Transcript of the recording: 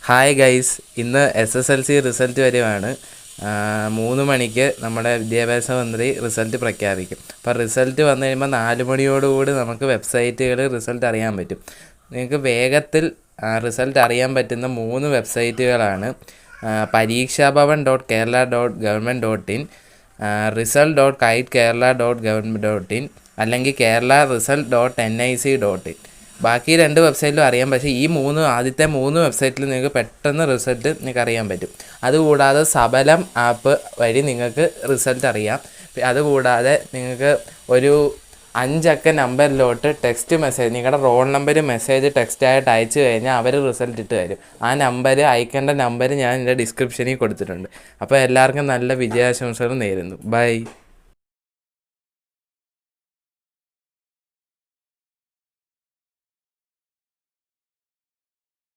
Hi guys, ഇന്ന് SSLC result വരുവാണ്. 3 മണിക്ക് നമ്മുടെ വിദ്യാഭ്യാസ മന്ത്രി റിസൾട്ട് പ്രഖ്യാപിക്കും. അപ്പോൾ റിസൾട്ട് വന്നു കഴിയുമ്പോൾ 4 മണിയോടുകൂടി നമുക്ക് വെബ്സൈറ്റുകളിൽ റിസൾട്ട് അറിയാൻ പറ്റും. നിങ്ങൾക്ക് വേഗത്തിൽ റിസൾട്ട് അറിയാൻ പറ്റുന്ന 3 വെബ്സൈറ്റുകളാണ് parikshavavan.kerala.government.in, result.kitekerala.government.in അല്ലെങ്കിൽ keralaresult.nic.in. ബാക്കി 2 വെബ്സൈറ്റിലും അറിയാം. പക്ഷേ ഈ ആദ്യത്തെ 3 വെബ്സൈറ്റിൽ നിങ്ങൾക്ക് പെട്ടെന്ന് റിസൾട്ട് നിങ്ങൾക്ക് അറിയാൻ പറ്റും. അതുകൂടാതെ സബലം ആപ്പ് വഴി നിങ്ങൾക്ക് റിസൾട്ട് അറിയാം. അതുകൂടാതെ നിങ്ങൾക്ക് ഒരു 5 അക്ക നമ്പറിലോട്ട് ടെക്സ്റ്റ് മെസ്സേജ്, നിങ്ങളുടെ റോൾ നമ്പർ മെസ്സേജ് ടെക്സ്റ്റായിട്ട് അയച്ചു കഴിഞ്ഞാൽ അവർ റിസൾട്ട് ഇട്ട് തരും. ആ നമ്പർ അയക്കേണ്ട നമ്പർ ഞാൻ എൻ്റെ ഡിസ്ക്രിപ്ഷനിൽ കൊടുത്തിട്ടുണ്ട്. അപ്പോൾ എല്ലാവർക്കും നല്ല വിജയാശംസകൾ നേരുന്നു. ബൈ.